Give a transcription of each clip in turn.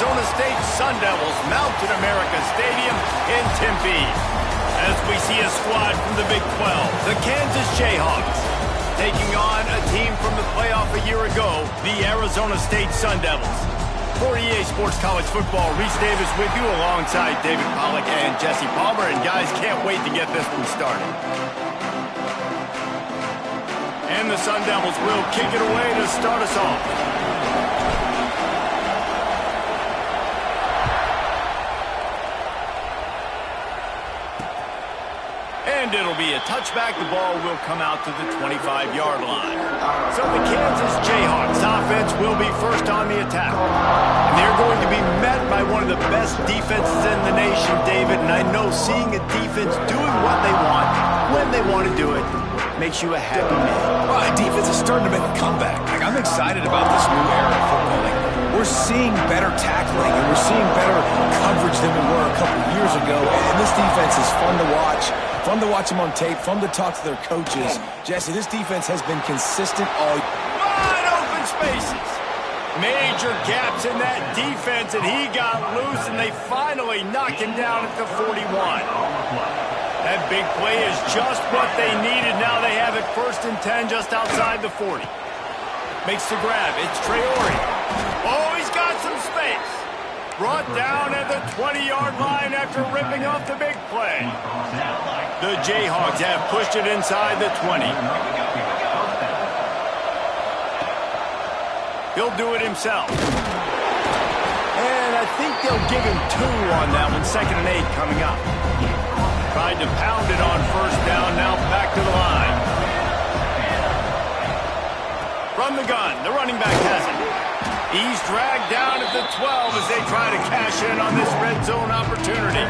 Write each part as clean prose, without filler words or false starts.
Arizona State Sun Devils mount at America Stadium in Tempe. As we see a squad from the Big 12, the Kansas Jayhawks, taking on a team from the playoff a year ago, the Arizona State Sun Devils. For EA Sports College Football, Reese Davis with you alongside David Pollack and Jesse Palmer. And guys, can't wait to get this one started. And the Sun Devils will kick it away to start us off. And it'll be a touchback. The ball will come out to the 25-yard line. So the Kansas Jayhawks offense will be first on the attack. And they're going to be met by one of the best defenses in the nation, David. And I know seeing a defense doing what they want, when they want to do it, makes you a happy man. Well, defense is starting to make a comeback. I'm excited about this new era of football. We're seeing better tackling, and we're seeing better coverage than we were a couple years ago. And this defense is fun to watch. Fun to watch them on tape, fun to talk to their coaches. Jesse, this defense has been consistent all year. Wide open spaces. Major gaps in that defense, and he got loose, and they finally knocked him down at the 41. That big play is just what they needed. Now they have it 1st and 10 just outside the 40. Makes the grab. It's Traore. Oh, he's got some space. Brought down at the 20-yard line after ripping off the big play. The Jayhawks have pushed it inside the 20. He'll do it himself. And I think they'll give him 2 on that one. 2nd and 8 coming up. Tried to pound it on 1st down. Now back to the line. From the gun, the running back has it. He's dragged down at the 12 as they try to cash in on this red zone opportunity.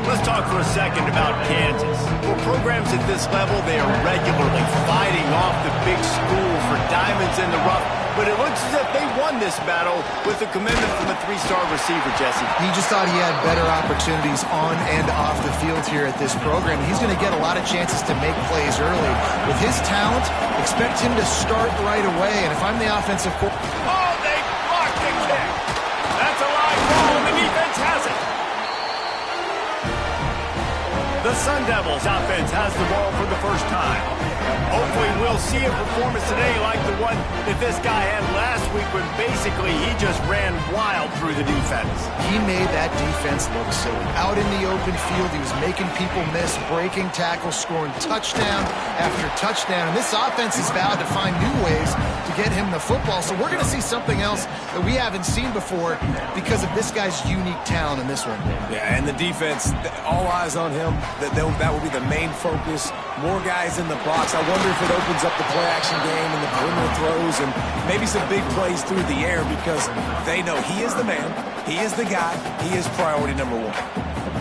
Let's talk for a second about Kansas. For programs at this level, they are regularly fighting off the big school for diamonds in the rough. But it looks as if they won this battle with a commitment from a 3-star receiver, Jesse. He just thought he had better opportunities on and off the field here at this program. He's going to get a lot of chances to make plays early. With his talent, expect him to start right away. And if I'm the offensive coordinator... Oh, they blocked the kick. That's a live ball, and the defense has it. The Sun Devils offense has the ball for the first time. Hopefully we'll see a performance today like the one that this guy had last week when basically he just ran wild through the defense. He made that defense look silly. Out in the open field, he was making people miss, breaking tackles, scoring touchdown after touchdown. And this offense is vowed to find new ways to get him the football. So we're going to see something else that we haven't seen before because of this guy's unique talent in this one. Yeah, and the defense, all eyes on him. That will be the main focus. More guys in the box. I wonder if it opens up the play-action game and the perimeter throws and maybe some big plays through the air because they know he is the man, he is the guy, he is priority number 1.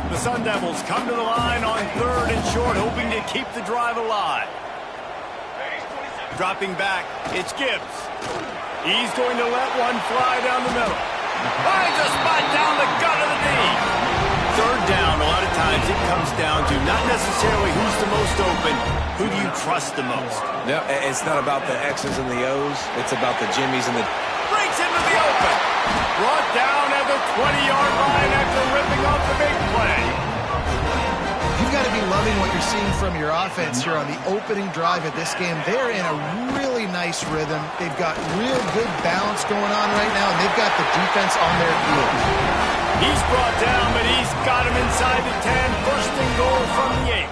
The Sun Devils come to the line on 3rd and short, hoping to keep the drive alive. Dropping back, it's Gibbs. He's going to let one fly down the middle. Finds a spot down the gut of the knee. 3rd down, a lot of times it comes down to not necessarily who's the most open, who do you trust the most? Yeah, it's not about the X's and the O's, it's about the Jimmies and the... Breaks into the open. Brought down at the 20-yard line after ripping off the big play. You've got to be loving what you're seeing from your offense here on the opening drive of this game. They're in a really nice rhythm. They've got real good balance going on right now, and they've got the defense on their heels. He's brought down, but he's got him inside the 10. 1st and goal from the 8.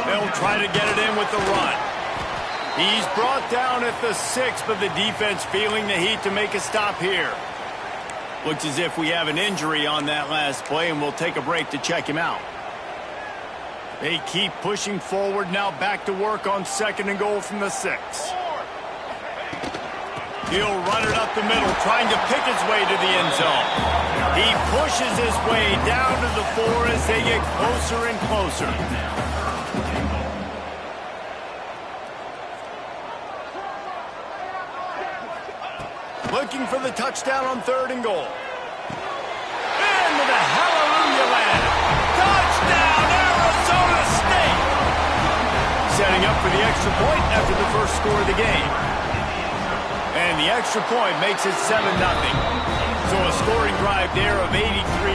They'll try to get it in with the run. He's brought down at the 6, but the defense feeling the heat to make a stop here. Looks as if we have an injury on that last play, and we'll take a break to check him out. They keep pushing forward, now back to work on 2nd and goal from the 6. He'll run it up the middle, trying to pick his way to the end zone. He pushes his way down to the 4 as they get closer and closer. Looking for the touchdown on 3rd and goal. Into the hallelujah land. Touchdown, Arizona State! Setting up for the extra point after the first score of the game. And the extra point makes it 7-0. So a scoring drive there of 83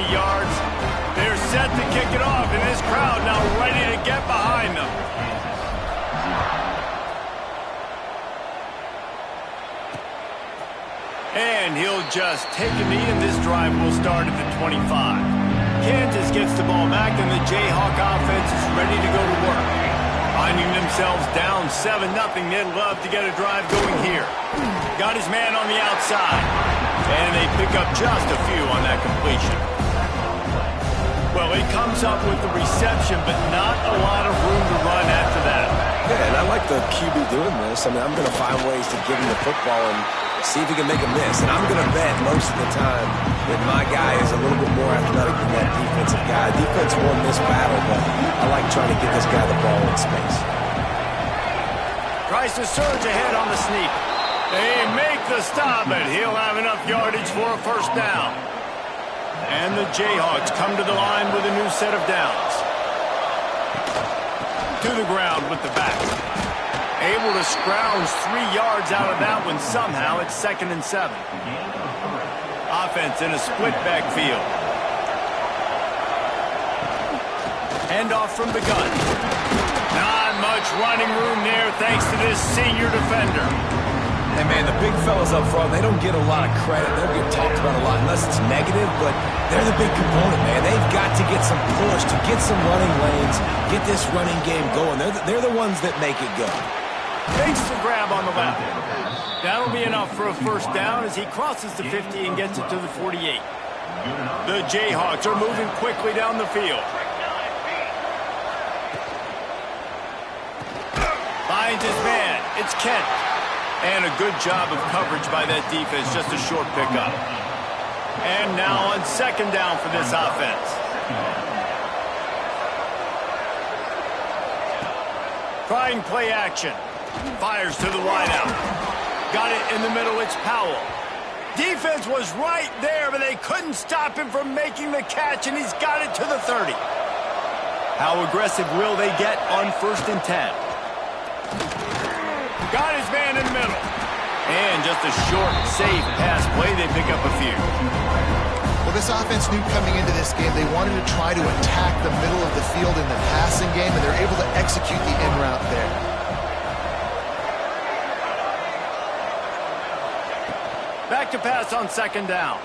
yards. They're set to kick it off, and this crowd now ready to get behind them. And he'll just take a knee, and this drive will start at the 25. Kansas gets the ball back, and the Jayhawk offense is ready to go to work. Finding themselves down 7-0, they'd love to get a drive going here. Got his man on the outside, and they pick up just a few on that completion. Well, he comes up with the reception, but not a lot of room to run after that. Yeah, and I like the QB doing this. I mean, I'm going to find ways to give him the football and see if he can make a miss. And I'm going to bet most of the time that my guy is a little bit more athletic than that defensive guy. Defense won this battle, but I like trying to get this guy the ball in space. Tries to surge ahead on the sneak. They make the stop, and he'll have enough yardage for a first down. And the Jayhawks come to the line with a new set of downs. To the ground with the back. Able to scrounge 3 yards out of that one somehow. It's 2nd and 7. Offense in a split backfield. Handoff from the gun. Not much running room there thanks to this senior defender. Hey, man, the big fellas up front, they don't get a lot of credit. They don't get talked about a lot unless it's negative, but they're the big component, man. They've got to get some push, to get some running lanes, get this running game going. They're the ones that make it go. Takes the grab on the left. That'll be enough for a first down as he crosses the 50 and gets it to the 48. The Jayhawks are moving quickly down the field. Finds his man. It's Kent. And a good job of coverage by that defense. Just a short pickup. And now on 2nd down for this offense. Trying play action. Fires to the wideout. Got it in the middle. It's Powell. Defense was right there, but they couldn't stop him from making the catch, and he's got it to the 30. How aggressive will they get on 1st and 10? Got his man in the middle. And just a short, safe pass play. They pick up a few. Well, this offense knew coming into this game they wanted to try to attack the middle of the field in the passing game, and they're able to execute the in route there. Back to pass on 2nd down.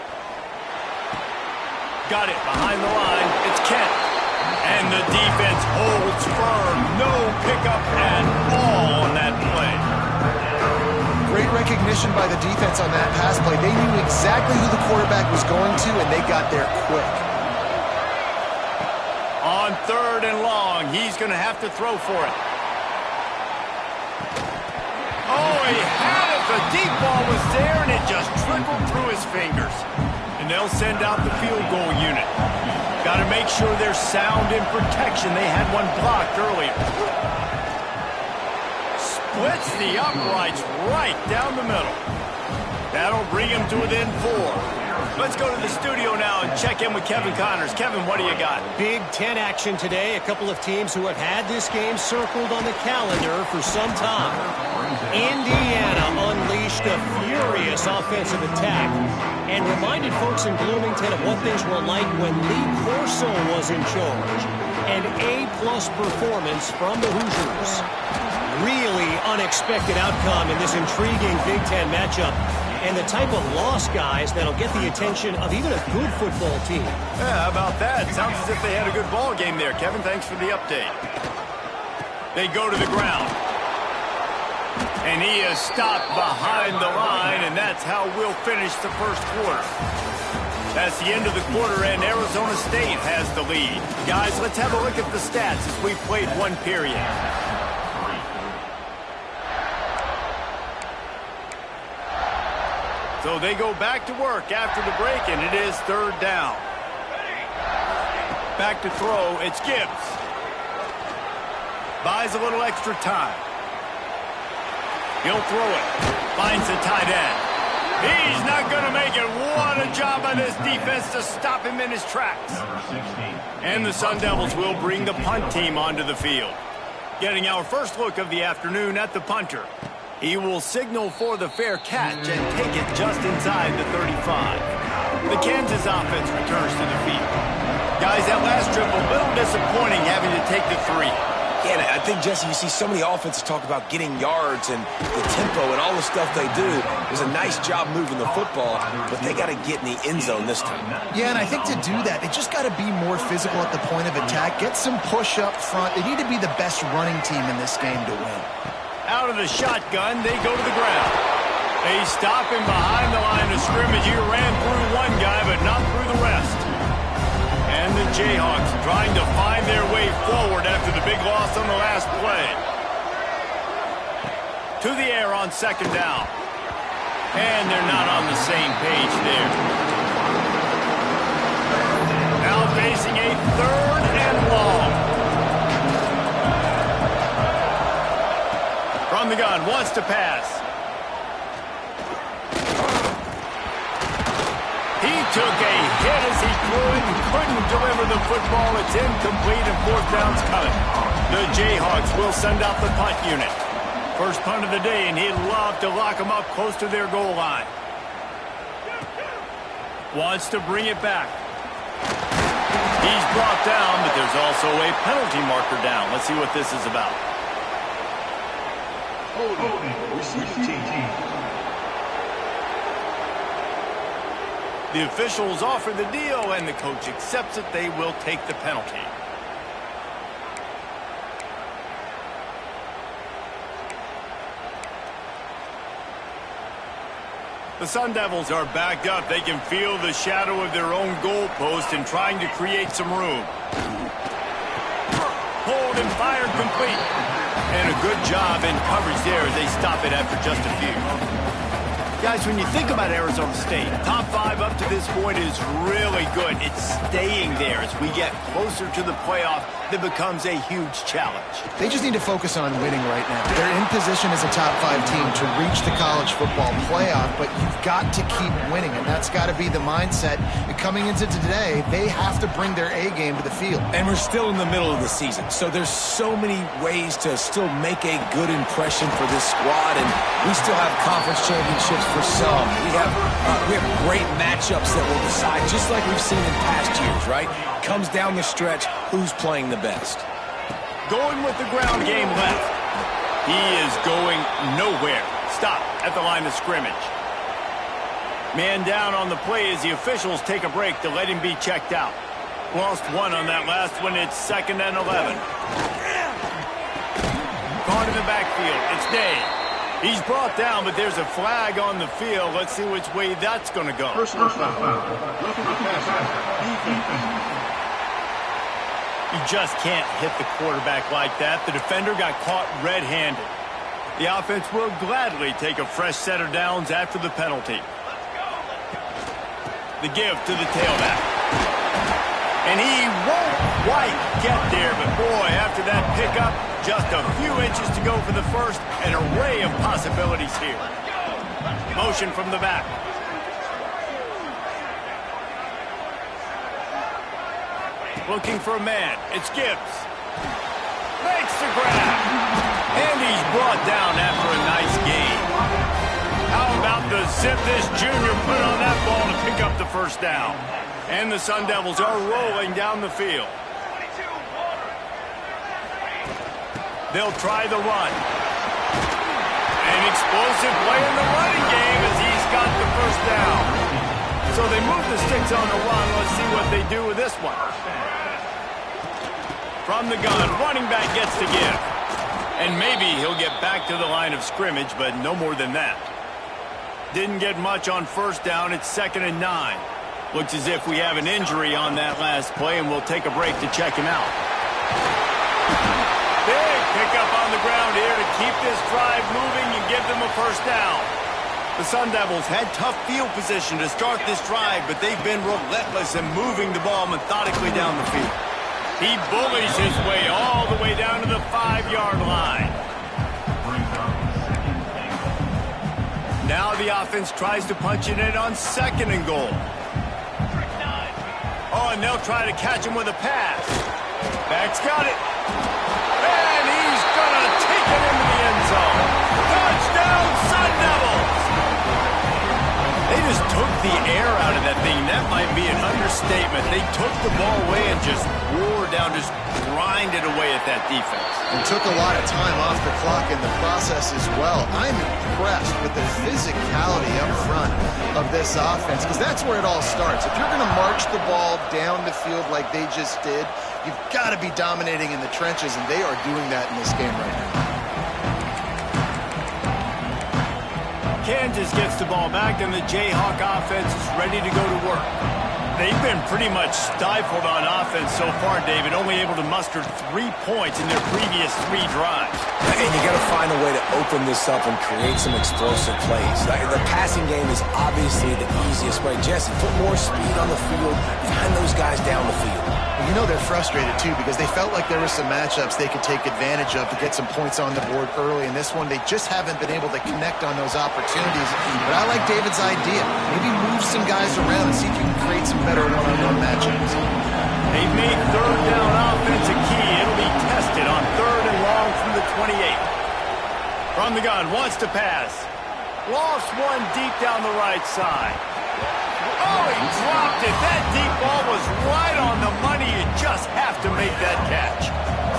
Got it behind the line. It's Kent. And the defense holds firm. No pickup at all on that play. Great recognition by the defense on that pass play. They knew exactly who the quarterback was going to, and they got there quick. On 3rd and long, he's going to have to throw for it. Oh, he had it. The deep ball was there, and it just trickled through his fingers. And they'll send out the field goal unit. Got to make sure they're sound in protection. They had one blocked earlier. Splits the uprights right down the middle. That'll bring him to within 4. Let's go to the studio now and check in with Kevin Connors. Kevin, what do you got? Big Ten action today. A couple of teams who have had this game circled on the calendar for some time. Indiana unleashed a furious offensive attack and reminded folks in Bloomington of what things were like when Lee Corso was in charge. An A-plus performance from the Hoosiers. Really unexpected outcome in this intriguing Big Ten matchup. And the type of loss, guys, that'll get the attention of even a good football team. Yeah, how about that? Sounds as if they had a good ball game there. Kevin, thanks for the update. They go to the ground. And he is stopped behind the line, and that's how we'll finish the first quarter. That's the end of the quarter, and Arizona State has the lead. Guys, let's have a look at the stats as we've played one period. So they go back to work after the break, and it is 3rd down. Back to throw, it's Gibbs. Buys a little extra time. He'll throw it. Finds the tight end. He's not going to make it. What a job by this defense to stop him in his tracks. And the Sun Devils will bring the punt team onto the field. Getting our first look of the afternoon at the punter. He will signal for the fair catch and take it just inside the 35. The Kansas offense returns to the field. Guys, that last trip a little disappointing having to take the 3. Yeah, I think, Jesse, you see so many offenses talk about getting yards and the tempo and all the stuff they do. It was a nice job moving the football, but they got to get in the end zone this time. Yeah, and I think to do that, they just got to be more physical at the point of attack, get some push up front. They need to be the best running team in this game to win. Out of the shotgun, they go to the ground. They stop him behind the line of scrimmage. He ran through one guy, but not through the rest. And the Jayhawks trying to find their way forward after the big loss on the last play. To the air on second down. And they're not on the same page there. Now facing a 3rd and long. From the gun, wants to pass. He took a hit as he threw it and couldn't deliver the football. It's incomplete and 4th down's coming. The Jayhawks will send out the punt unit. First punt of the day, and he'd love to lock them up close to their goal line. Wants to bring it back. He's brought down, but there's also a penalty marker down. Let's see what this is about. The officials offer the deal, and the coach accepts it. They will take the penalty. The Sun Devils are backed up. They can feel the shadow of their own goalpost and trying to create some room. Hold and fired complete. And a good job in coverage there as they stop it after just a few. Guys, when you think about Arizona State, top 5 up to this point is really good. It's staying there. As we get closer to the playoff, that becomes a huge challenge. They just need to focus on winning right now. They're in position as a top 5 team to reach the college football playoff, but you've got to keep winning, and that's got to be the mindset. And coming into today, they have to bring their A game to the field. And we're still in the middle of the season, so there's so many ways to still make a good impression for this squad, and we still have conference championships for some. We have great matchups that will decide, just like we've seen in past years, right? Comes down the stretch, who's playing the best. Going with the ground game left. He is going nowhere. Stop at the line of scrimmage. Man down on the play as the officials take a break to let him be checked out. Lost 1 on that last one. It's 2nd and 11. Caught in the backfield. It's Day. He's brought down, but there's a flag on the field. Let's see which way that's going to go. Personal foul. You just can't hit the quarterback like that. The defender got caught red-handed. The offense will gladly take a fresh set of downs after the penalty. The give to the tailback. And he won't quite get there, but boy, after that pickup, just a few inches to go for the first. An array of possibilities here. Motion from the back. Looking for a man. It's Gibbs. Makes the grab. And he's brought down after a nice gain. How about the zip this junior put on that ball to pick up the first down? And the Sun Devils are rolling down the field. They'll try the run. An explosive play in the running game as he's got the first down. So they move the sticks on the run. Let's see what they do with this one. From the gun, running back gets to give. And maybe he'll get back to the line of scrimmage, but no more than that. Didn't get much on first down. It's 2nd and 9. Looks as if we have an injury on that last play, and we'll take a break to check him out. Big pickup on the ground here to keep this drive moving and give them a first down. The Sun Devils had tough field position to start this drive, but they've been relentless in moving the ball methodically down the field. He bullies his way all the way down to the 5-yard line. Now the offense tries to punch it in on 2nd and goal. Oh, and they'll try to catch him with a pass. Back's got it. And he's going to take it into the end zone. Touchdown, Sun Devils! They just took the air out of that thing. That might be an understatement. They took the ball away and just wore down, just grinded away at that defense. And took a lot of time off the clock in the process as well. I'm impressed with the physicality up front of this offense, because that's where it all starts. If you're going to march the ball down the field like they just did, you've got to be dominating in the trenches, and they are doing that in this game right now. Kansas gets the ball back, and the Jayhawk offense is ready to go to work. They've been pretty much stifled on offense so far, David, only able to muster 3 points in their previous 3 drives. And you got to find a way to open this up and create some explosive plays. The passing game is obviously the easiest way. Jesse, put more speed on the field, find those guys down the field. You know they're frustrated, too, because they felt like there were some matchups they could take advantage of to get some points on the board early. In this one, they just haven't been able to connect on those opportunities. But I like David's idea. Maybe move some guys around and see if you can create some better one-on-one matchups. They've made third down offense a key. It'll be tested on 3rd and long from the 28. From the gun, wants to pass. Lost one deep down the right side. Oh, he dropped it. That deep ball was right on the money. You just have to make that catch.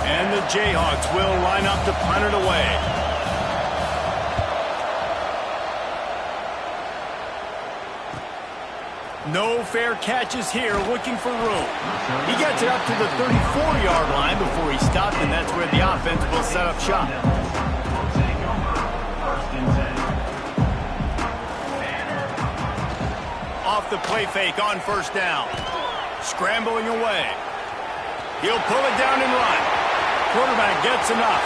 And the Jayhawks will line up to punt it away. No fair catches here, looking for room. He gets it up to the 34-yard line before he stopped, and that's where the offense will set up shop. Off the play fake on 1st down. Scrambling away. He'll pull it down and run. Quarterback gets enough.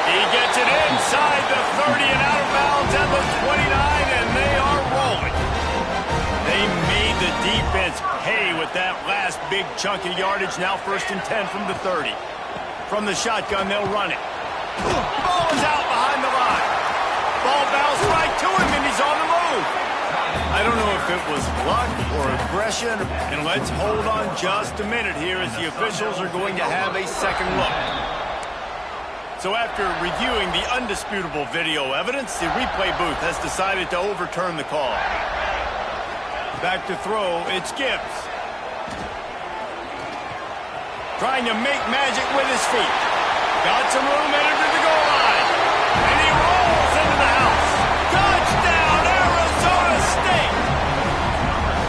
He gets it inside the 30 and out of bounds at the 29, and they are rolling. They made the defense pay with that last big chunk of yardage. Now 1st and 10 from the 30. From the shotgun, they'll run it. Ball is out behind the line. Ball bounced right to him, and he's on the move. I don't know if it was luck or aggression, and let's hold on just a minute here as the officials are going to have a second look. So after reviewing the undisputable video evidence, the replay booth has decided to overturn the call. Back to throw, it's Gibbs. Trying to make magic with his feet. Got some room headed to the goal line. And he rolls into the house. Touchdown, Arizona State!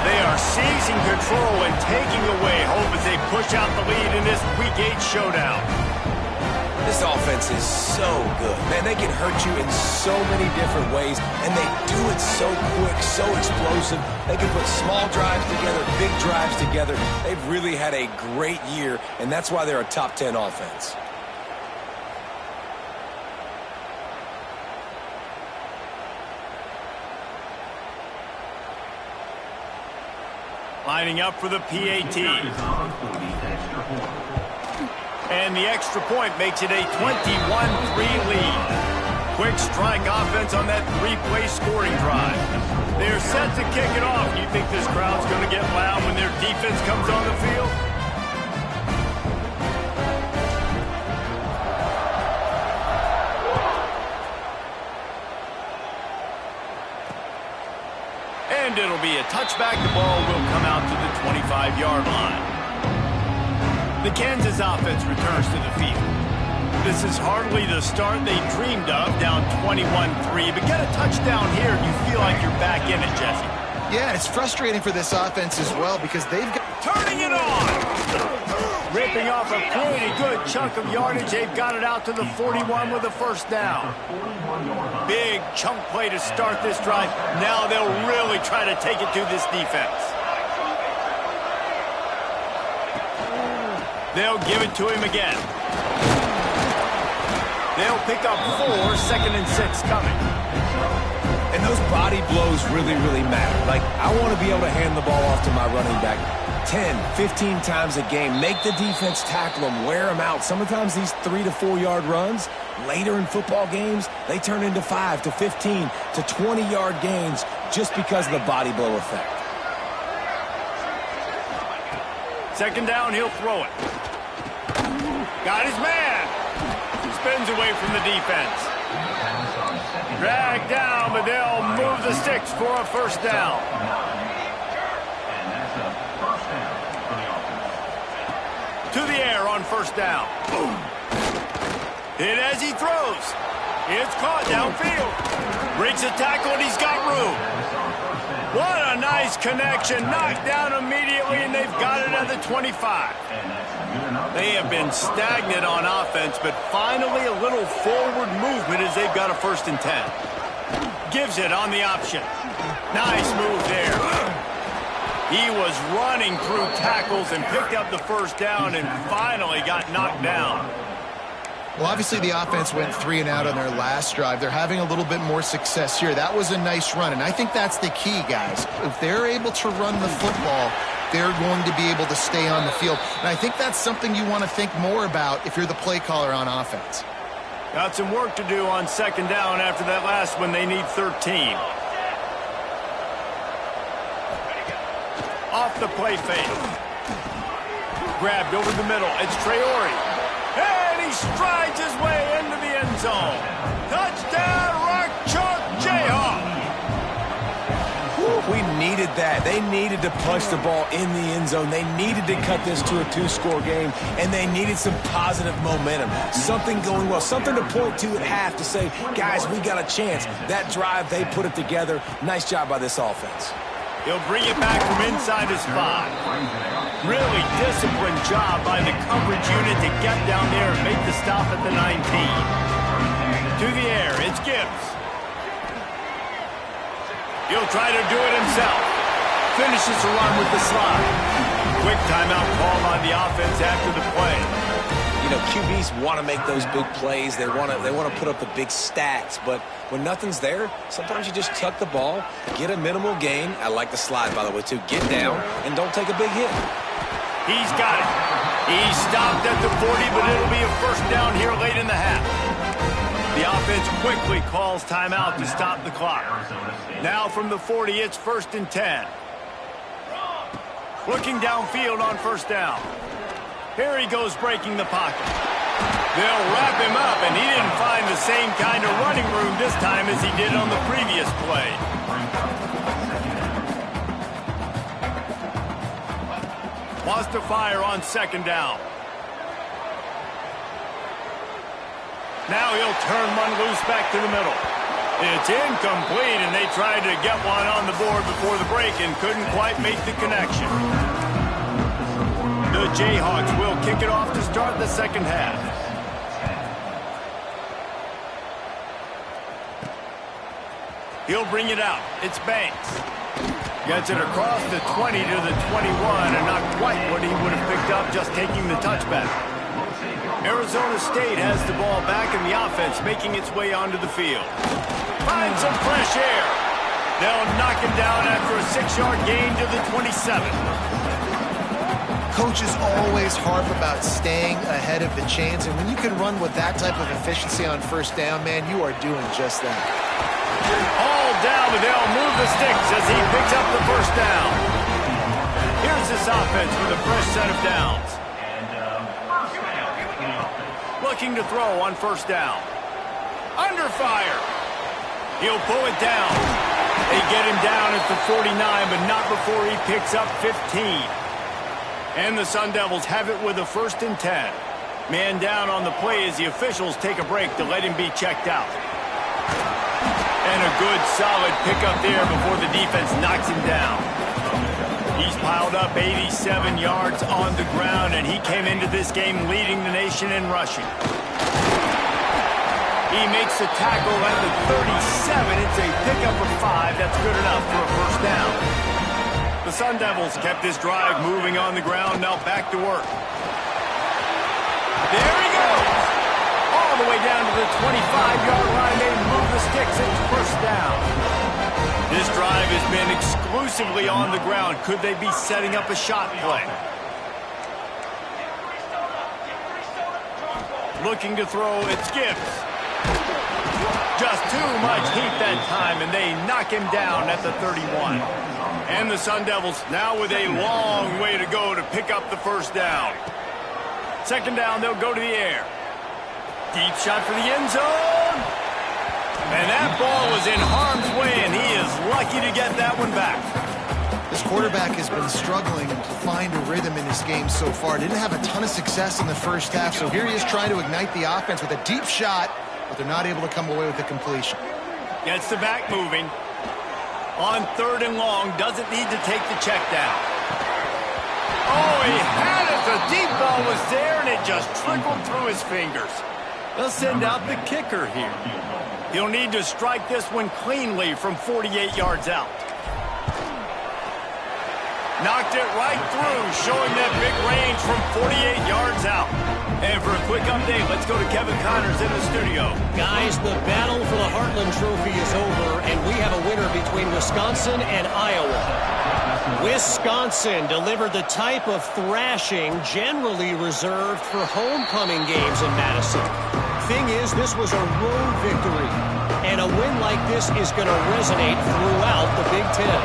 They are seizing control and taking away hope as they push out the lead in this Week 8 showdown. This offense is so good. Man, they can hurt you in so many different ways, and they do it so quick, so explosive. They can put small drives together, big drives together. They've really had a great year, and that's why they're a top 10 offense. Lining up for the PAT. And the extra point makes it a 21-3 lead. Quick strike offense on that 3-play scoring drive. They're set to kick it off. You think this crowd's going to get loud when their defense comes on the field? And it'll be a touchback. The ball will come out to the 25-yard line. The Kansas offense returns to the field. This is hardly the start they dreamed of, down 21-3. But get a touchdown here and you feel like you're back in it, Jesse. Yeah, it's frustrating for this offense as well because they've got... Turning it on! Ripping off a pretty good chunk of yardage. They've got it out to the 41 with a 1st down. Big chunk play to start this drive. Now they'll really try to take it to this defense. They'll give it to him again. They'll pick up 4, 2nd and 6 coming. And those body blows really, really matter. Like, I want to be able to hand the ball off to my running back 10, 15 times a game. Make the defense tackle them, wear them out. Sometimes these 3 to 4 yard runs, later in football games, they turn into 5 to 15 to 20 yard gains just because of the body blow effect. 2nd down, he'll throw it. Got his man. Spins away from the defense. Dragged down, but they'll move the sticks for a first down. To the air on first down. Hit as he throws. It's caught downfield. Breaks a tackle, and he's got room. What a nice connection. Knocked down immediately, and they've got it at the 25. They have been stagnant on offense, but finally a little forward movement as they've got a 1st and 10. Gives it on the option. Nice move there. He was running through tackles and picked up the first down and finally got knocked down. Well, obviously the offense went 3 and out on their last drive. They're having a little bit more success here. That was a nice run, and I think that's the key, guys. If they're able to run the football, they're going to be able to stay on the field. And I think that's something you want to think more about if you're the play caller on offense. Got some work to do on 2nd down after that last one. They need 13. Off the play fake. Grabbed over the middle. It's Traore. And he strides his way into the end zone. Touchdown, Rock Chalk Jayhawk. We needed that. They needed to punch the ball in the end zone. They needed to cut this to a 2-score game, and they needed some positive momentum. Something going well, something to point to at half to say, guys, we got a chance. That drive, they put it together. Nice job by this offense. He'll bring it back from inside his 5. Really disciplined job by the coverage unit to get down there and make the stop at the 19. To the air, it's Gibbs. He'll try to do it himself. Finishes the run with the slide. Quick timeout call on the offense after the play. You know, QBs want to make those big plays. They want to put up the big stats. But when nothing's there, sometimes you just tuck the ball, get a minimal gain. I like the slide, by the way, too. Get down and don't take a big hit. He's got it. He stopped at the 40, but it'll be a first down here late in the half. The offense quickly calls timeout to stop the clock. Now from the 40, it's 1st and 10. Looking downfield on first down. Here he goes breaking the pocket. They'll wrap him up, and he didn't find the same kind of running room this time as he did on the previous play. Wants to fire on 2nd down. Now he'll turn one loose back to the middle. It's incomplete, and they tried to get one on the board before the break and couldn't quite make the connection. The Jayhawks will kick it off to start the 2nd half. He'll bring it out. It's Banks. Gets it across the 20 to the 21, and not quite what he would have picked up just taking the touchback. Arizona State has the ball back in the offense, making its way onto the field. Finds some fresh air. They'll knock him down after a 6-yard gain to the 27. Coaches always harp about staying ahead of the chains, and when you can run with that type of efficiency on first down, man, you are doing just that. All down, but they'll move the sticks as he picks up the first down. Here's this offense with a fresh set of downs. Looking to throw on first down. Under fire. He'll pull it down. They get him down at the 49, but not before he picks up 15. And the Sun Devils have it with a 1st and 10. Man down on the play as the officials take a break to let him be checked out. And a good solid pickup there before the defense knocks him down. He's piled up 87 yards on the ground, and he came into this game leading the nation in rushing. He makes the tackle at the 37. It's a pickup of 5. That's good enough for a first down. The Sun Devils kept this drive moving on the ground. Now back to work. There he goes. All the way down to the 25-yard line. They move the sticks. It's first down. This drive has been exclusively on the ground. Could they be setting up a shot play? Looking to throw. It's Gibbs. Just too much heat that time, and they knock him down at the 31. And the Sun Devils now with a long way to go to pick up the first down. 2nd down, they'll go to the air. Deep shot for the end zone. And that ball was in harm's way, and he is lucky to get that one back. This quarterback has been struggling to find a rhythm in his game so far. Didn't have a ton of success in the first half, so here he is trying to ignite the offense with a deep shot, but they're not able to come away with the completion. Gets the back moving. On 3rd and long, doesn't need to take the check down. Oh, he had it. The deep ball was there, and it just trickled through his fingers. They'll send out the kicker here. He'll need to strike this one cleanly from 48 yards out. Knocked it right through, showing that big range from 48 yards out. And for a quick update, let's go to Kevin Connors in the studio. Guys, the battle for the Heartland Trophy is over, and we have a winner between Wisconsin and Iowa. Wisconsin delivered the type of thrashing generally reserved for homecoming games in Madison. Thing is, this was a road victory, and a win like this is going to resonate throughout the Big Ten.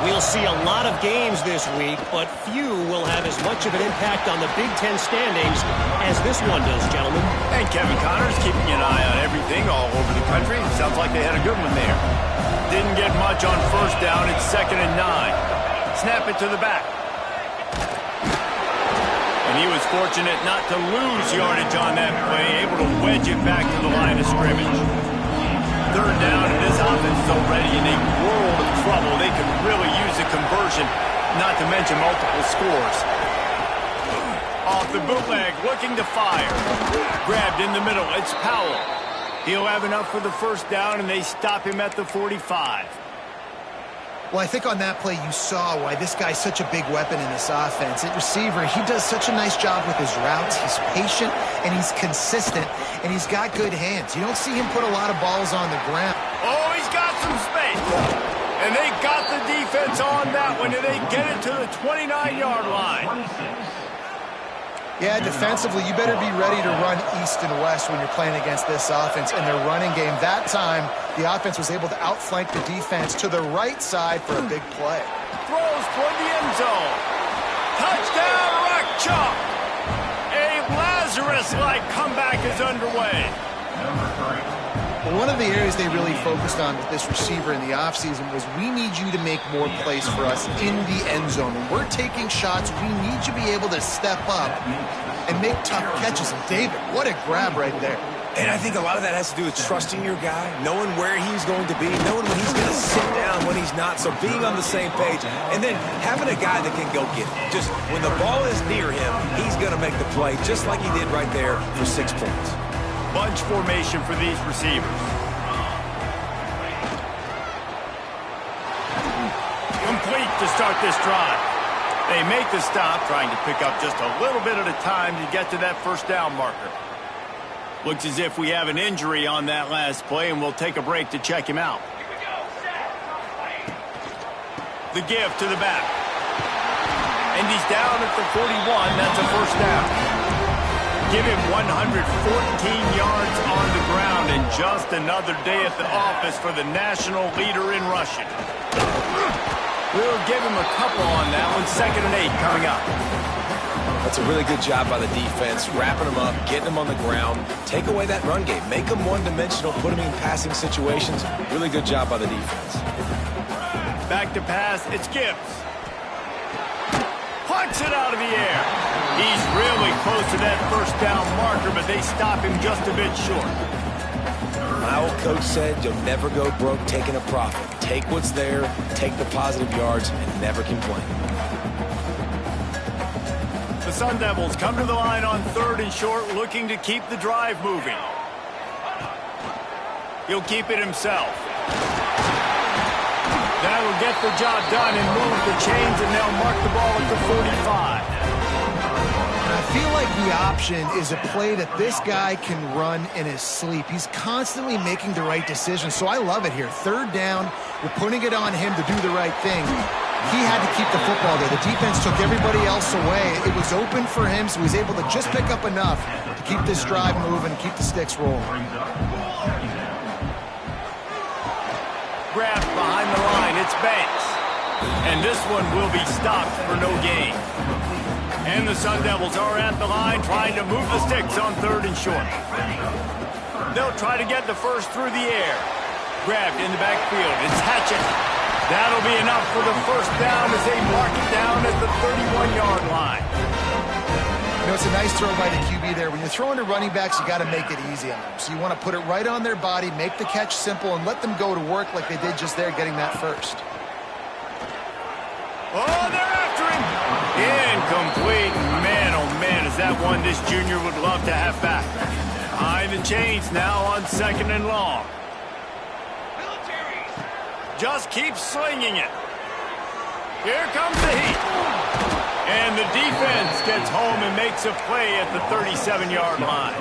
We'll see a lot of games this week, but few will have as much of an impact on the Big Ten standings as this one does, gentlemen. And Kevin Connors keeping an eye on everything all over the country. Sounds like they had a good one there. Didn't get much on 1st down. It's 2nd and 9. Snap it to the back. And he was fortunate not to lose yardage on that play, able to wedge it back to the line of scrimmage. 3rd down, and this offense is already in a world of trouble. They could really use a conversion, not to mention multiple scores. Off the bootleg, looking to fire. Grabbed in the middle, it's Powell. He'll have enough for the 1st down, and they stop him at the 45. Well, I think on that play you saw why this guy's such a big weapon in this offense. At receiver, he does such a nice job with his routes. He's patient, and he's consistent, and he's got good hands. You don't see him put a lot of balls on the ground. Oh, he's got some space. And they got the defense on that one, and they get it to the 29-yard line. Yeah, defensively, you better be ready to run east and west when you're playing against this offense and their running game. That time, the offense was able to outflank the defense to the right side for a big play. Throws toward the end zone. Touchdown, Rock Chalk. A Lazarus-like comeback is underway. Well, one of the areas they really focused on with this receiver in the offseason was we need you to make more plays for us in the end zone. When we're taking shots, we need you to be able to step up and make tough catches. And David, what a grab right there. And I think a lot of that has to do with trusting your guy, knowing where he's going to be, knowing when he's going to sit down, when he's not. So being on the same page, and then having a guy that can go get it. Just when the ball is near him, he's going to make the play, just like he did right there for 6 points. Bunch formation for these receivers. Complete to start this drive. They make the stop, trying to pick up just a little bit at a time to get to that 1st down marker. Looks as if we have an injury on that last play, and we'll take a break to check him out. The give to the back. And he's down at the 41. That's a 1st down. Give him 114 yards on the ground, and just another day at the office for the national leader in rushing. We'll give him a couple on that one. 2nd and 8 coming up. That's a really good job by the defense, wrapping them up, getting them on the ground, take away that run game, make them one-dimensional, put them in passing situations. Really good job by the defense. Back to pass, it's Gibbs. Punts it out of the air. He's really close to that 1st down marker, but they stop him just a bit short. My old coach said you'll never go broke taking a profit. Take what's there, take the positive yards, and never complain. The Sun Devils come to the line on 3rd and short, looking to keep the drive moving. He'll keep it himself. That'll get the job done and move the chains, and they'll mark the ball at the 45. I feel like the option is a play that this guy can run in his sleep. He's constantly making the right decision, so I love it here. 3rd down, you're putting it on him to do the right thing. He had to keep the football there. The defense took everybody else away. It was open for him, so he's able to just pick up enough to keep this drive moving, keep the sticks rolling. Grabbed behind the line, it's Banks. And this one will be stopped for no gain. And the Sun Devils are at the line trying to move the sticks on 3rd and short. They'll try to get the first through the air. Grabbed in the backfield. It's Hatchett. That'll be enough for the first down as they mark it down at the 31-yard line. You know, it's a nice throw by the QB there. When you're throwing to running backs, you got to make it easy on them. So you want to put it right on their body, make the catch simple, and let them go to work like they did just there, getting that first. Oh, they're after him. Incomplete. Man, oh man, is that one this junior would love to have back. Behind the chains now on 2nd and long. Just keep slinging it. Here comes the heat. And the defense gets home and makes a play at the 37-yard line.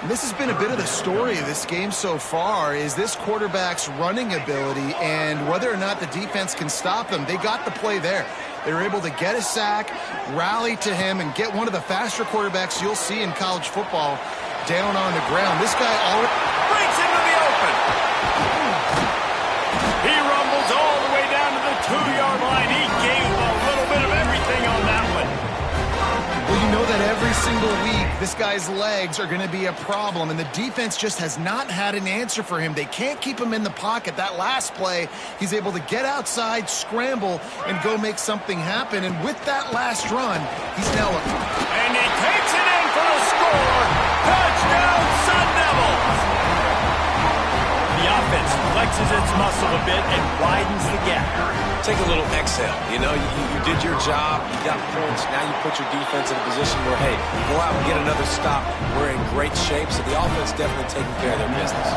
This has been a bit of the story of this game so far, is this quarterback's running ability and whether or not the defense can stop them. They got the play there. They were able to get a sack, rally to him, and get one of the faster quarterbacks you'll see in college football down on the ground. This guy already breaks into the open. He rumbles all the way down to the 2-yard line. He gave a little bit of everything on that one. Well, you know that every single week, this guy's legs are going to be a problem, and the defense just has not had an answer for him. They can't keep him in the pocket. That last play, he's able to get outside, scramble, and go make something happen. And with that last run, he's now up. And he takes it in for the score. Touchdown, Sun Devils! The offense flexes its muscle a bit and widens the gap. Take a little exhale. You know, you did your job. You got points. Now you put your defense in a position where, hey, go out and get another stop. We're in great shape, so the offense definitely taking care of their business.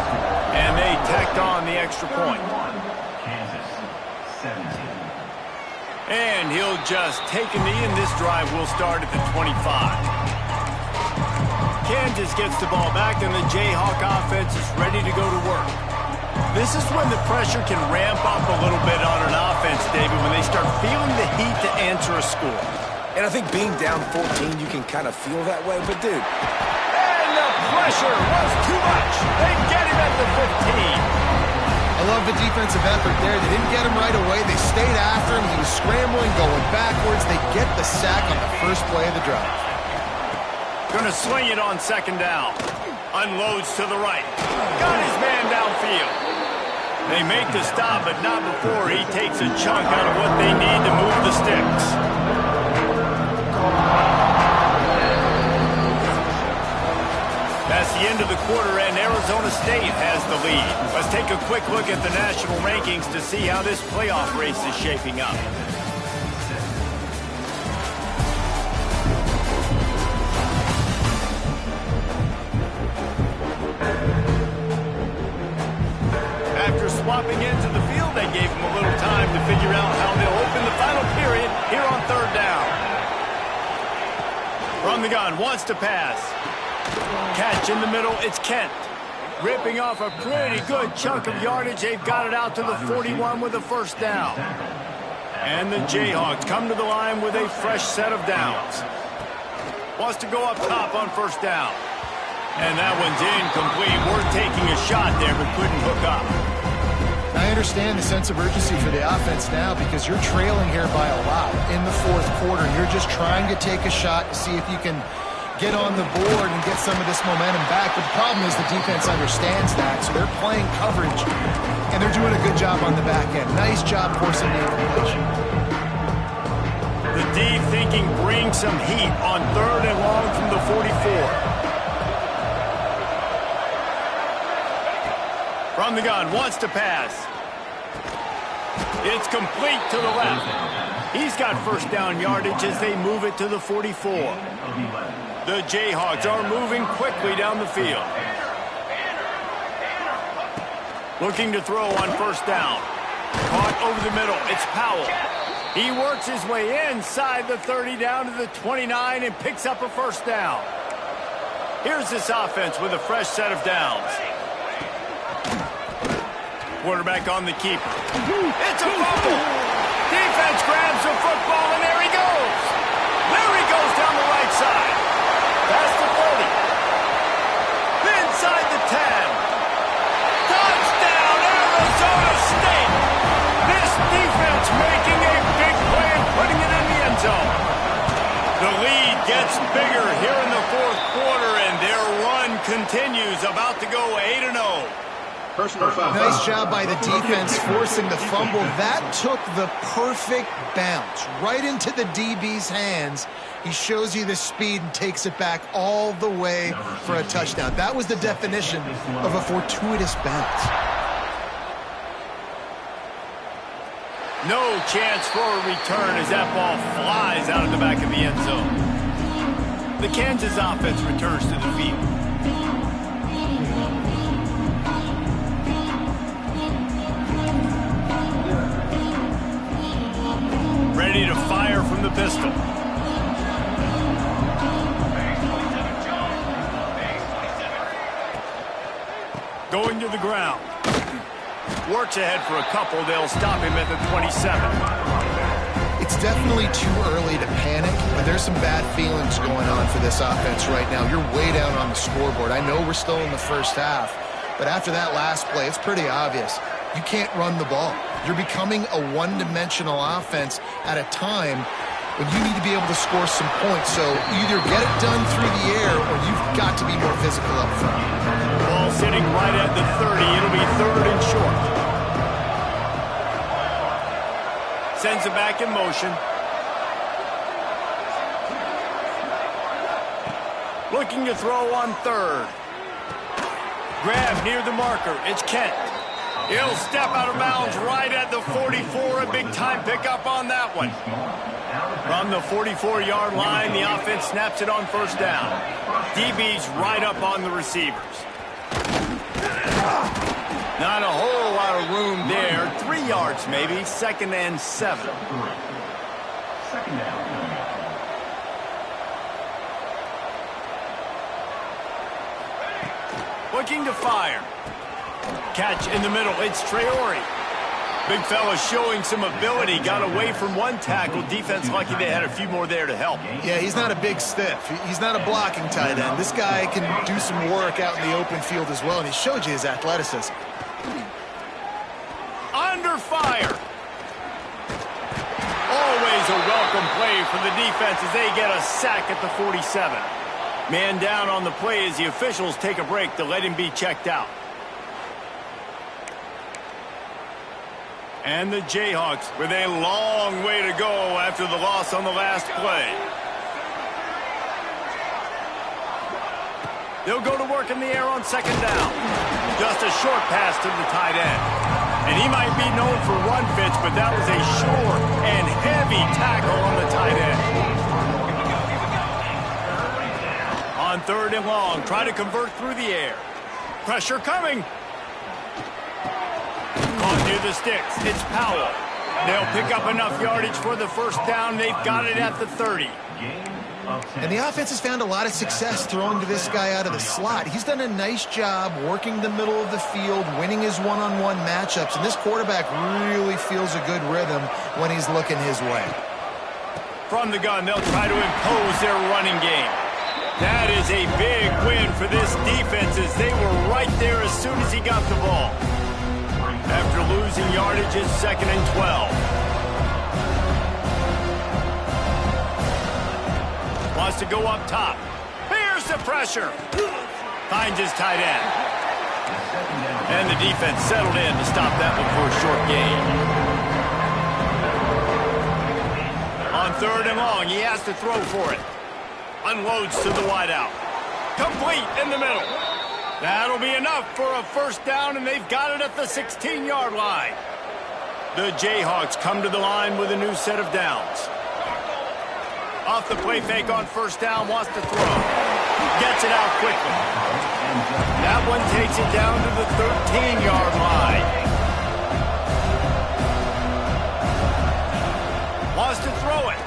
And they tacked on the extra point. And he'll just take a knee, and this drive will start at the 25. Kansas gets the ball back, and the Jayhawk offense is ready to go to work. This is when the pressure can ramp up a little bit on an offense, David, when they start feeling the heat to answer a score. And I think being down 14, you can kind of feel that way. But, dude. And the pressure was too much. They get him at the 15. I love the defensive effort there. They didn't get him right away. They stayed after him. He was scrambling, going backwards. They get the sack on the first play of the drive. Going to swing it on 2nd down. Unloads to the right. Got his man downfield. They make the stop, but not before he takes a chunk out of what they need to move the sticks. That's the end of the quarter, and Arizona State has the lead. Let's take a quick look at the national rankings to see how this playoff race is shaping up. After swapping into the field, they gave him a little time to figure out how they'll open the final period here on 3rd down. From the gun, wants to pass. Catch in the middle, it's Kent. Ripping off a pretty good chunk of yardage. They've got it out to the 41 with a first down. And the Jayhawks come to the line with a fresh set of downs. Wants to go up top on 1st down. And that one's incomplete. We're taking a shot there, but couldn't hook up. I understand the sense of urgency for the offense now because you're trailing here by a lot in the 4th quarter. You're just trying to take a shot to see if you can get on the board and get some of this momentum back. But the problem is the defense understands that, so they're playing coverage, and they're doing a good job on the back end. Nice job forcing the incompletion. The D thinking bring some heat on 3rd and long from the 44. From the gun, wants to pass. It's complete to the left. He's got first down yardage as they move it to the 44. The Jayhawks are moving quickly down the field. Looking to throw on 1st down. Caught over the middle. It's Powell. He works his way inside the 30 down to the 29 and picks up a first down. Here's this offense with a fresh set of downs. Quarterback on the keeper. It's a fumble. Defense grabs the football, and there he goes. There he goes down the right side. Past the 30. Inside the 10. Touchdown, Arizona State. This defense making a big play and putting it in the end zone. The lead gets bigger here in the 4th quarter, and their run continues, about to go 8-0. Nice job by the defense forcing the fumble. That took the perfect bounce right into the DB's hands. He shows you the speed and takes it back all the way for a touchdown. That was the definition of a fortuitous bounce. No chance for a return as that ball flies out of the back of the end zone. The Kansas offense returns to the field. Ready to fire from the pistol. Going to the ground. Works ahead for a couple. They'll stop him at the 27. It's definitely too early to panic, but there's some bad feelings going on for this offense right now. You're way down on the scoreboard. I know we're still in the first half, but after that last play, it's pretty obvious. You can't run the ball. You're becoming a one-dimensional offense at a time when you need to be able to score some points. So either get it done through the air or you've got to be more physical up front. Ball sitting right at the 30. It'll be 3rd and short. Sends it back in motion. Looking to throw on 3rd. Grab near the marker. It's Kent. He'll step out of bounds right at the 44. A big-time pickup on that one. From the 44-yard line, the offense snaps it on 1st down. DB's right up on the receivers. Not a whole lot of room there. 3 yards maybe. 2nd and 7. Looking to fire. Catch in the middle. It's Traore. Big fella showing some ability. Got away from one tackle. Defense lucky they had a few more there to help. Yeah, he's not a big stiff. He's not a blocking tight end. This guy can do some work out in the open field as well, and he showed you his athleticism. Under fire. Always a welcome play for the defense as they get a sack at the 47. Man down on the play as the officials take a break to let him be checked out. And the Jayhawks with a long way to go after the loss on the last play. They'll go to work in the air on 2nd down. Just a short pass to the tight end. And he might be known for run fits, but that was a short and heavy tackle on the tight end. On 3rd and long, try to convert through the air. Pressure coming. Caught near the sticks. It's Powell. They'll pick up enough yardage for the 1st down. They've got it at the 30. And the offense has found a lot of success throwing to this guy out of the slot. He's done a nice job working the middle of the field, winning his one-on-one matchups, and this quarterback really feels a good rhythm when he's looking his way. From the gun, they'll try to impose their running game. That is a big win for this defense as they were right there as soon as he got the ball. After losing yardage, it's 2nd and 12. Wants to go up top. Here's the pressure. Finds his tight end. And the defense settled in to stop that one for a short gain. On 3rd and long, he has to throw for it. Unloads to the wideout. Complete in the middle. That'll be enough for a 1st down, and they've got it at the 16-yard line. The Jayhawks come to the line with a new set of downs. Off the play fake on 1st down, wants to throw. Gets it out quickly. That one takes it down to the 13-yard line. Wants to throw it.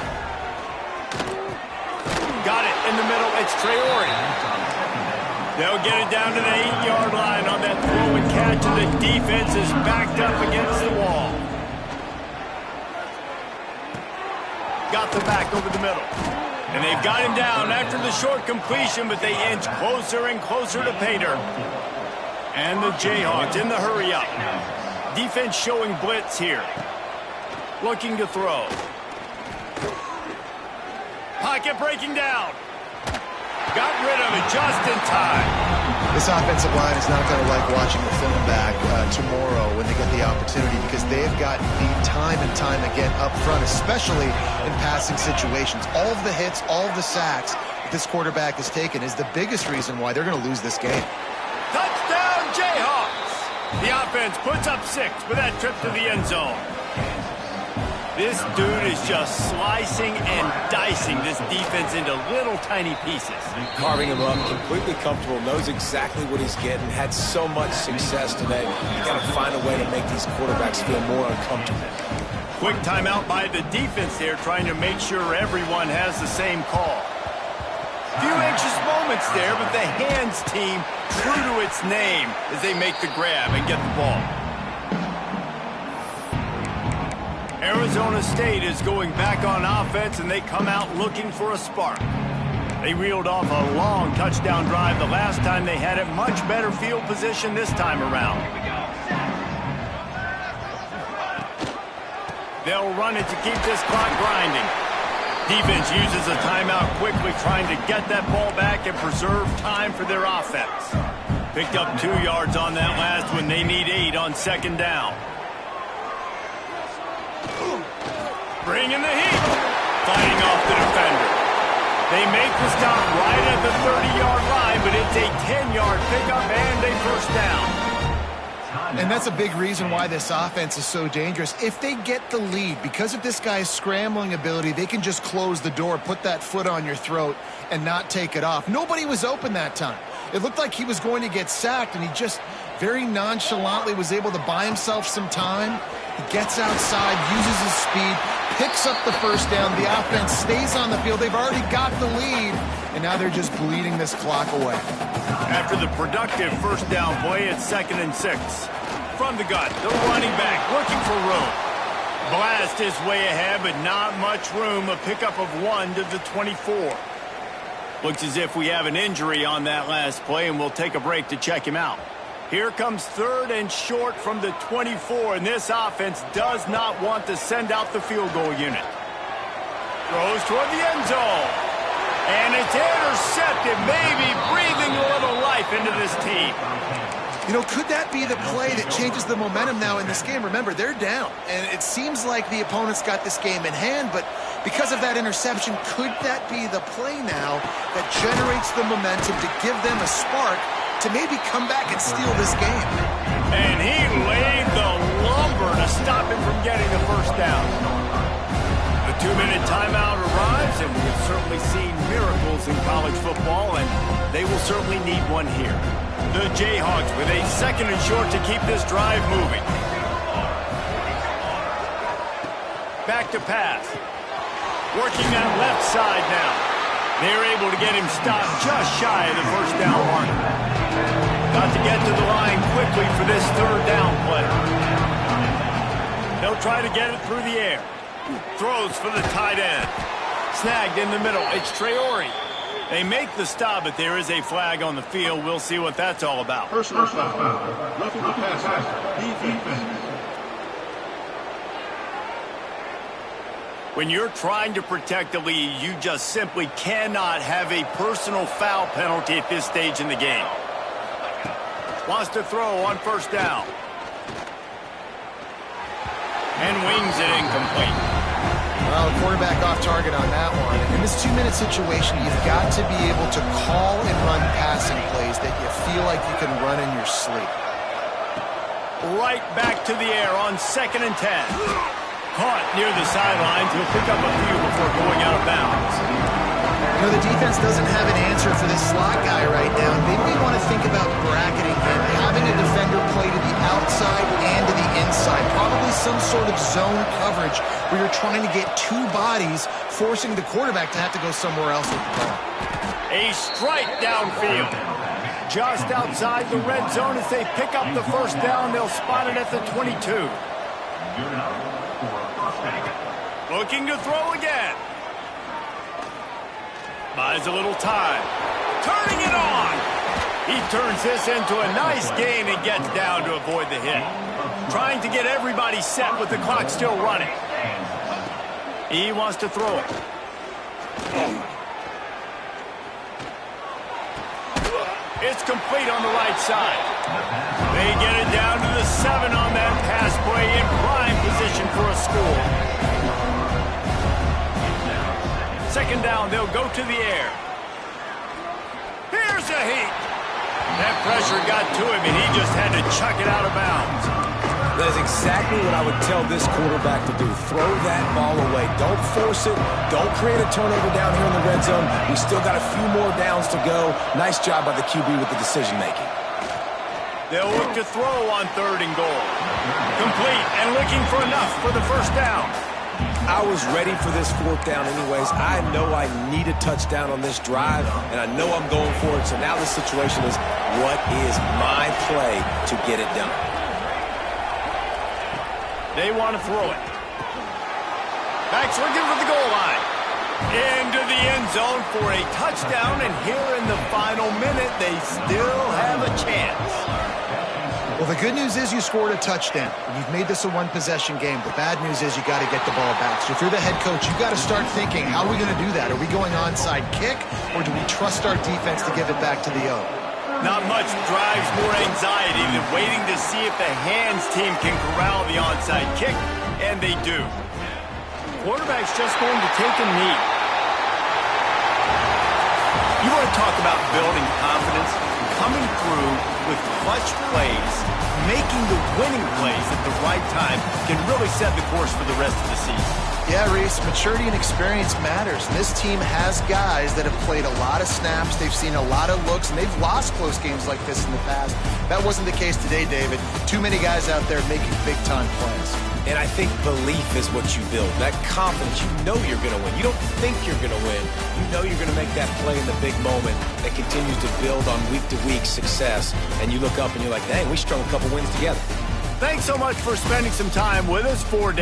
Got it in the middle. It's Traore. They'll get it down to the 8-yard line on that throw and catch, and the defense is backed up against the wall. Got the back over the middle. And they've got him down after the short completion, but they inch closer and closer to pay dirt. And the Jayhawks in the hurry-up. Defense showing blitz here. Looking to throw. Pocket breaking down. Got rid of it just in time. This offensive line is not going to like watching the film back tomorrow when they get the opportunity, because they've gotten beat time and time again up front, especially in passing situations. All of the hits, all of the sacks that this quarterback has taken is the biggest reason why they're going to lose this game. Touchdown, Jayhawks! The offense puts up 6 with that trip to the end zone. This dude is just slicing and dicing this defense into little tiny pieces. Carving him up, completely comfortable, knows exactly what he's getting, had so much success today. You got to find a way to make these quarterbacks feel more uncomfortable. Quick timeout by the defense there, trying to make sure everyone has the same call. Few anxious moments there, but the hands team true to its name as they make the grab and get the ball. Arizona State is going back on offense, and they come out looking for a spark. They reeled off a long touchdown drive the last time they had it. Much better field position this time around. They'll run it to keep this clock grinding. Defense uses a timeout quickly, trying to get that ball back and preserve time for their offense. Picked up 2 yards on that last one. They need 8 on second down. Bringing the heat. Fighting off the defender. They make the stop right at the 30-yard line, but it's a 10-yard pickup and a first down. And that's a big reason why this offense is so dangerous. If they get the lead, because of this guy's scrambling ability, they can just close the door, put that foot on your throat, and not take it off. Nobody was open that time. It looked like he was going to get sacked, and he just very nonchalantly was able to buy himself some time. He gets outside, uses his speed, picks up the first down. The offense stays on the field. They've already got the lead, and now they're just bleeding this clock away. After the productive first down play, it's 2nd and 6. From the gun, the running back looking for room. Blast is way ahead, but not much room. A pickup of 1 to the 24. Looks as if we have an injury on that last play, and we'll take a break to check him out. Here comes 3rd and short from the 24, and this offense does not want to send out the field goal unit. Throws toward the end zone. And it's intercepted, maybe breathing a little life into this team. You know, could that be the play that changes the momentum now in this game? Remember, they're down, and it seems like the opponent's got this game in hand, but because of that interception, could that be the play now that generates the momentum to give them a spark to maybe come back and steal this game? And he laid the lumber to stop him from getting the first down. The 2-minute timeout arrives, and we have certainly seen miracles in college football, and they will certainly need one here. The Jayhawks with a 2nd and short to keep this drive moving. Back to pass. Working that left side now. They're able to get him stopped just shy of the first down marker. Got to get to the line quickly for this 3rd down play. They'll try to get it through the air. Throws for the tight end. Snagged in the middle. It's Traore. They make the stop, but there is a flag on the field. We'll see what that's all about. Personal foul. Roughing the passer. Defense. When you're trying to protect the lead, you just simply cannot have a personal foul penalty at this stage in the game. Wants to throw on first down. And wings it incomplete. Well, quarterback off target on that one. In this 2-minute situation, you've got to be able to call and run passing plays that you feel like you can run in your sleep. Right back to the air on 2nd and 10. Caught near the sidelines. He'll pick up a few before going out of bounds. You know, the defense doesn't have an answer for this slot guy right now. Maybe we want to think about bracketing him, having a defender play to the outside and to the inside. Probably some sort of zone coverage where you're trying to get 2 bodies, forcing the quarterback to have to go somewhere else with the ball. A strike downfield. Just outside the red zone as they pick up the first down. They'll spot it at the 22. Looking to throw again. Buys a little time. Turning it on. He turns this into a nice gain and gets down to avoid the hit. Trying to get everybody set with the clock still running. He wants to throw it. It's complete on the right side. They get it down to the 7 on that pass play in prime position for a score. Second down, they'll go to the air. Here's a heat. That pressure got to him, and he just had to chuck it out of bounds. That is exactly what I would tell this quarterback to do. Throw that ball away. Don't force it. Don't create a turnover down here in the red zone. We still got a few more downs to go. Nice job by the QB with the decision-making. They'll look to throw on 3rd and goal. Complete and looking for enough for the first down. I was ready for this 4th down anyways. I know I need a touchdown on this drive, and I know I'm going for it. So now the situation is, what is my play to get it done? They want to throw it. Backs looking for the goal line. Into the end zone for a touchdown, and here in the final minute, they still have a chance. Well, the good news is you scored a touchdown. You've made this a one-possession game. The bad news is you got to get the ball back. So if you're the head coach, you got to start thinking, how are we going to do that? Are we going onside kick, or do we trust our defense to give it back to the O? Not much drives more anxiety than waiting to see if the hands team can corral the onside kick, and they do. Quarterback's just going to take a knee. You want to talk about building confidence? Coming through with clutch plays, making the winning plays at the right time can really set the course for the rest of the season. Yeah, Reese, maturity and experience matters. This team has guys that have played a lot of snaps. They've seen a lot of looks, and they've lost close games like this in the past. That wasn't the case today, David. Too many guys out there making big-time plays. And I think belief is what you build. That confidence, you know you're going to win. You don't think you're going to win. You know you're going to make that play in the big moment that continues to build on week-to-week success. And you look up and you're like, dang, we strung a couple wins together. Thanks so much for spending some time with us for